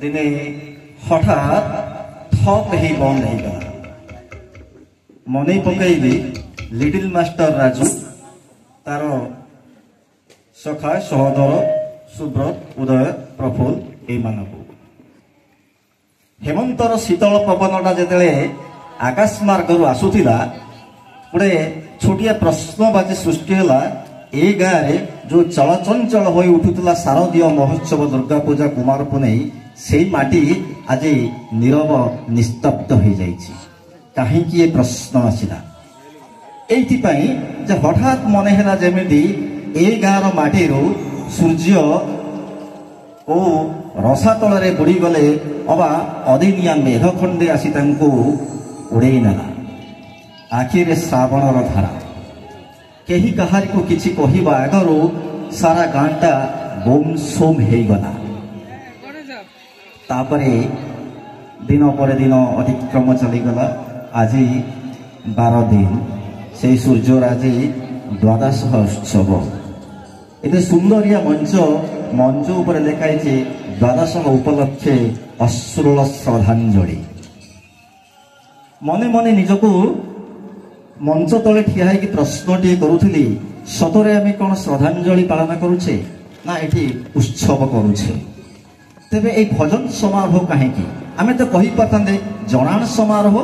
दिने हठात थप ही बंद होगा मन पकईबी लिटिल मास्टर राजू तार सखा सहोदर सुब्रत उदय प्रफुल्ल एमान हेमंतर शीतल पवनटा जिते आकाश मार्ग आसूला गोटे छोटिया प्रश्नबाजी सृष्टि है ए गाँव जो चलचंचल हो उठुला शारदीय महोत्सव दुर्गा पूजा कुमार पुनई से माटी आज नीरव निस्तब्ध हो जाइए कहीं प्रश्न आसला ये हठात मन है जमी ए गाँव माटी सूर्य ओ रसा तल बुड़ी गले अबा अदिनिया मेघ खंडे आसी उड़े नेला आखिरे श्रावणर धारा कहीं कहार को किसी कहवा आगर सारा गाँटा बोम सोम हो गला तापरे दिन पर दिन अतिक्रम चलीगला आज 12 दिन से सूर्यर आज द्वादश उत्सव एते सुंदरिया मंच मंच उपर लिखाई द्वादश उपलक्षे अश्रुल श्रद्धांजलि मने मने निजको मंच तले ठिया है कि प्रश्नटी करुली सतरे आम कौन श्रद्धांजलि पालन करुचे ना ये उत्सव करुचे तेबे ए भजन समारोह कहीं आम तो कही पारते जनाण समारोह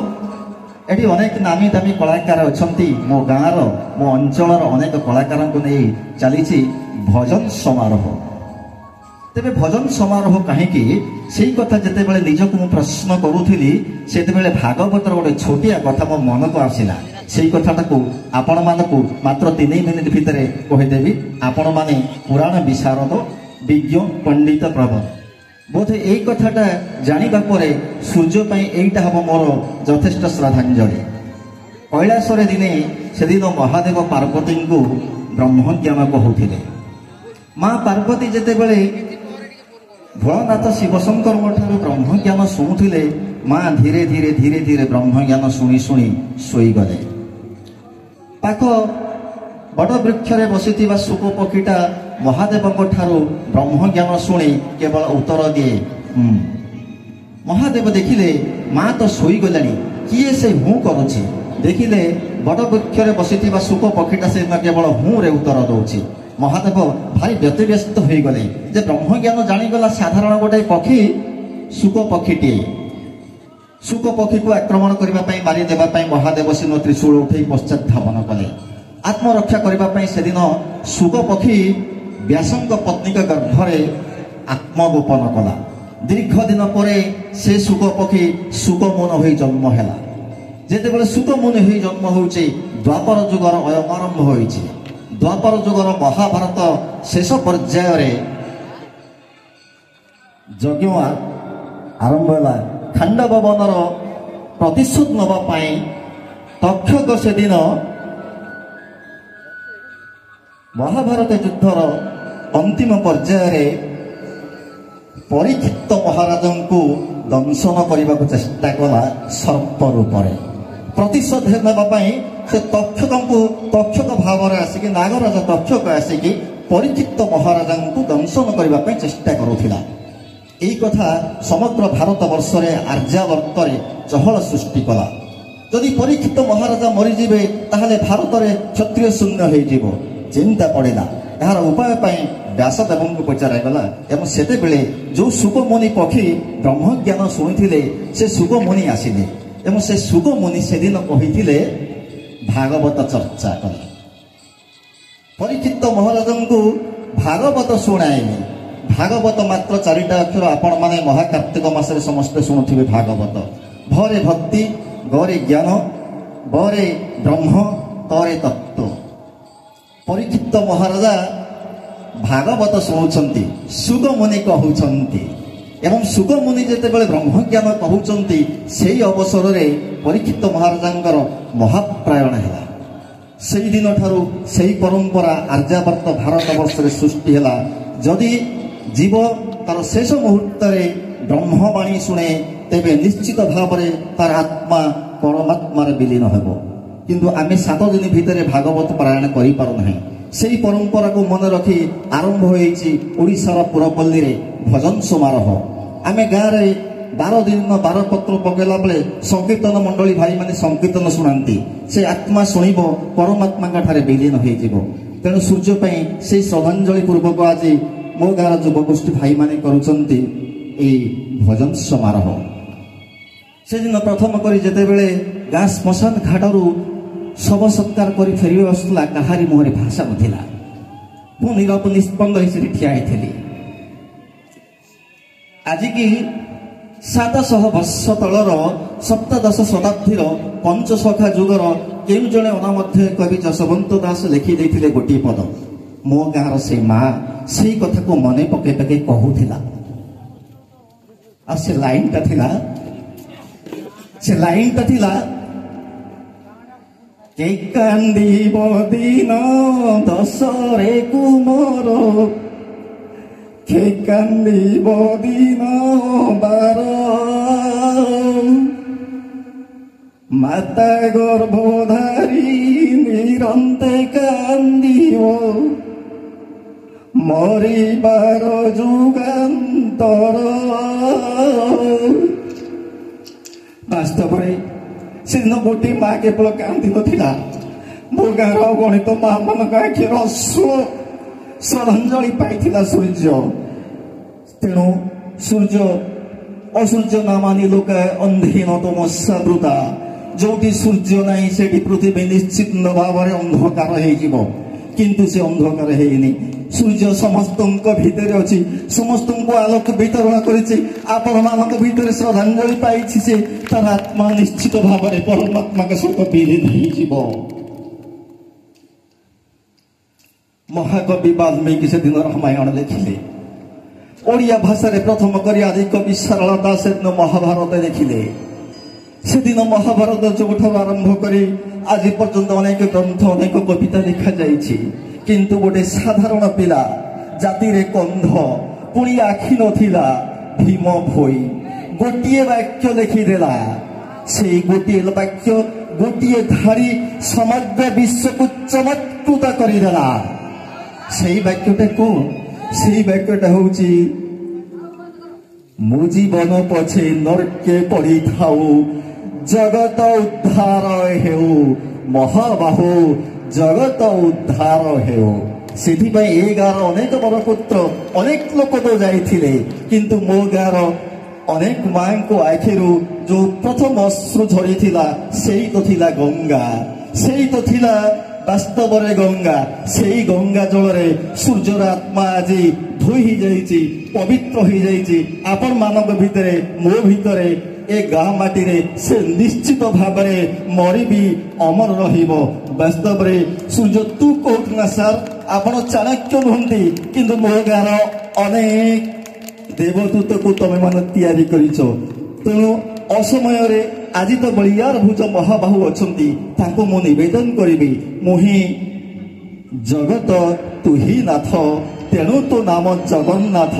ये अनेक नामी दामी कलाकार अच्छा मो गाँव मो अंचल अनेक कलाकार को नहीं चली भजन समारोह तेबे भजन समारोह कहीं से कथा जिते निजक मु प्रश्न करुली से भागवतर गोटे छोटिया कथा मो मन को आसला से कथाटा को आपण मानकु मात्र 3 मिनिट भितर कहीदेवी आपण माने पुराण विशारद विज्ञ पंडित प्रवर बोधे यही कथाटा जानिबा परे सूर्य पई एइटा हबो मोर यथेष्ट श्रद्धांजलि कैलासरे दिने से दिन महादेव पार्वती को ब्रह्मज्ञान कहूथिले माँ पार्वती जेते बेले भोलानाथ शिवशंकर ठारू ब्रह्मज्ञान शुणुले माँ धीरे धीरे धीरे धीरे ब्रह्मज्ञान शुणी शुणी शोई गले पाख बड़ वृक्ष बसी शुक पक्षीटा महादेव ठारू ब्रह्मज्ञान शुणी केवल उत्तर दिए महादेव देखिले माँ तो शोई गला किए से हूँ करुछि देखिले बड़ वृक्ष बसी शुक पक्षीटा से केवल हूँ रे उत्तर दौची महादेव भारी व्यतिव्यस्त हो गले जे ब्रह्मज्ञान जानीगला साधारण गोटे पक्षी शुक पक्षीटीए शुक पक्षी को आक्रमण करने मारिदेवाई महादेव सिंह त्रिशूल उठे पश्चात धावन कले आत्मरक्षा करने से दिन शुक पक्षी व्यासंग पत्नी गर्भरे आत्मगोपन कला दीर्घ दिन पर से शुक पक्षी शुकमुन हो जन्म है जिते शुकमुनि हो जन्म हो द्वापर जुगर अयम आरंभ हो द्वापर जुगर महाभारत शेष पर्यायर यज्ञ आरंभ है खांडव वनर प्रतिशोध नवाई तक्षक से दिन महाभारत युद्धर अंतिम पर्यायर परीक्षित महाराज को दंशन करने को चेष्टा कला सर्प रूप में प्रतिशोध नापी से तक्षक भाव में आसिक नागराज तक्षक आसिक परीक्षित महाराज को दंशन करने चेष्टा करुला यही कथा समग्र भारत वर्ष में आर्यावर्त चहल सृष्टि कला जदि परीक्षित महाराजा मरीजे ताहले भारत में क्षत्रिय शून्य हो चिंता पड़ा यार उपाय व्यासदेव को पचारागला एवं से जो शुकमुनि पक्षी ब्रह्मज्ञान शुणी से शुकमुनि आसिले एवं से शुकमुनि से दिन कही भागवत चर्चा कले परीक्षित महाराज को भागवत शुणाइले भागवत मात्र 4टा अक्षर आपण माने महाकार्तिक मासरे समस्त शुणुथिबे भागवत भरे भक्ति गरे ज्ञान बरे ब्रह्म तरे तत्व परीक्षित महाराजा भागवत शुणुचंती शुकमुनि कहउचंती एवं शुकमुनि जेते बेले ब्रह्मज्ञान कहउचंती सेही अवसर रे परीक्षित महाराजांकर महाप्रायण है से दिन ठारू सेही परंपरा आर्यावर्त भारत वर्ष रे सृष्टि है जदि जीव तार शेष मुहूर्त ब्रह्मवाणी शुणे तेबे निश्चित भाव में तार आत्मा परमात्मार विलीन होबो किंतु आमे 7 दिन भितर भागवत पारायण करि पारु नाही सेही परंपरा को मन रखी आरंभ होईछि ओडिशार पुरपल्ली रे भजन समारोह आमे गाँव 12 दिन 12 पत्र पकेला बेले संकीर्तन मंडली भाई माने संकीर्तन शुणाती से आत्मा शुणव परमात्मा ठारे विलीन हो तेणु सूर्य से श्रद्धांजलि पूर्वक आज मो गाँव युवगोष्ठी भाई माने करुचंती ए भजन समारोह से दिन प्रथम करी जेते बेले गाँ श्मशान घाटरू शव सत्कार कर फेर आसला कहारी मुहरे भाषा नथिला मु नीरव निस्पंद हो ठिया होइथिली आज की 700 वर्ष तलर सप्तदश शताब्दीर पंचसखा जुगर केउ जणे अनामध्य कवि जसवंत दास लिखि देथिले गोटी पद मो गाँव से माँ से कथा को मन पके पके कहूथिला आ से लाइन टा थिला के कांदीब दिन दशरे कुमर के कांदीब दिन 12 माता गर्भधारी निरंते कांदीब मरिबार जुगान्तर वास्तव से दिन गोटे माँ केवल कांदी ना मो गाँव गणित माँ मान आखिर श्रद्धांजलि पाई सूर्य तेणु सूर्य असूर्य न मानि लोक अंधीन तमस्यावृता जो सूर्य नहीं से पृथ्वी निश्चित भाव में अंधकार हो किंतु से अंधकार है सूर्य समस्त भितर अच्छी समस्त आलोक वितरण कर भितर श्रद्धांजलि पाई से तार आत्मा निश्चित भाव में परमात्मा के सहित विलीन हो महाकवि वाल्मीकि से दिन रामायण लिखिले ओडिया भाषा प्रथम कर आदि कवि सारला दास महाभारत लिखिले से दिन महाभारत जो आरंभ कर आज पर्यंत अनेक ग्रंथ अनेक कविता लिखा जाइछि किंतु गोटे साधारण पिला जाति रे कंध पुणी आखि नथिला भीम भोई गोटे वाक्य लिखिदेला से गोटे वाक्य गोटे धारी समग्र विश्व को चमत्कृत करदेला से वाक्यटा कौन से वाक्यटा हूँ मो जीवन पछे नरके पड़ी थाऊ जगत उद्धार हेउ महाबाहु जगत उद्धार हेउ से गाँव अनेक बड़ पुत्र अनेक लोक तो जाइथिले किंतु मो गाँव अनेक माँ को आखिरू जो प्रथम अश्रु झरी से तो थिला गंगा से तो थिला वास्तव रे गंगा से गंगा जल रे सूर्यर आत्मा आज धोई जाइछि पवित्र हो जाइछि आपण मानक भितरे मो भितरे ए गाँ माटी रे से निश्चित भाव में मरी भी अमर रहिबो वास्तव रे सूर्य तू कहूना सर आपण चाणक्य नुहंती किंतु मो गाँव अनेक देवदूत को तमे मान तैयारी करिछो तेणु असमय रे आज तो बलियार भुज महाबाहु अच्छी ताको मु निवेदन करी मुहि जगत तु ही नाथ तेणु तो नाम जगन्नाथ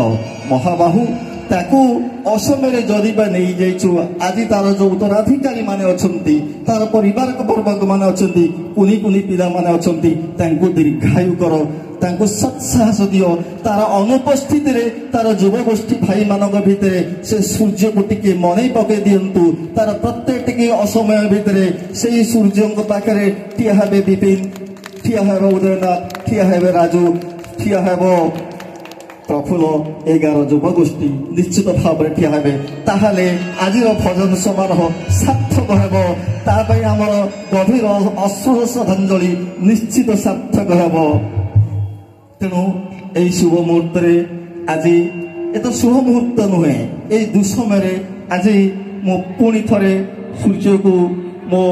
महाबाहु ताकू असमय जदि नहीं जाइछु आज तार जो उत्तराधिकारी माने अछंती तार परिवार वर्ग माने अछंती कुनी कुनी पिला माने अछंती तांको दीर्घायु करो तांको सत्साहस दियो तार अनुपस्थित रे तार युवगोष्ठी भाई मानक भितरे से सूर्य को टिके मनै पके दियंतु तार प्रत्येक टिके असमय भितरे से सूर्य पाखरे ठिया हेबे विपिन ठिया हेबे उदयनाथ ठिया हेबे राजू ठिया हेबो प्रफुल्ल 11 युवगोष्ठी निश्चित भाव में ठिया हेबे ताहाले आजिर भजन समारोह सार्थक हेबो तापई आमर गभीर अश्रु श्रद्धांजलि निश्चित सार्थक हेबो तेणु यही शुभ मुहूर्त आज ये तो शुभ मुहूर्त नुहे ये दुसमय आज मु पुणी थे सूर्य को मो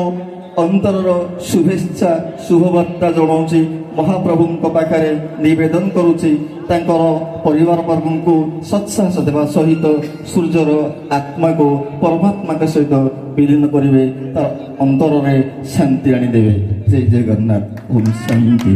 अंतर शुभेच्छा शुभवार्ता जनाऊँच महाप्रभु पाखे निवेदन करुच्ची परिवार वर्ग को सत्साहस देवा सहित सूर्यर आत्मा को परमात्मा के सहित विलीन करेंगे तार अंतर में शांति आनीदेवे जय जगन्नाथ ओम शांति।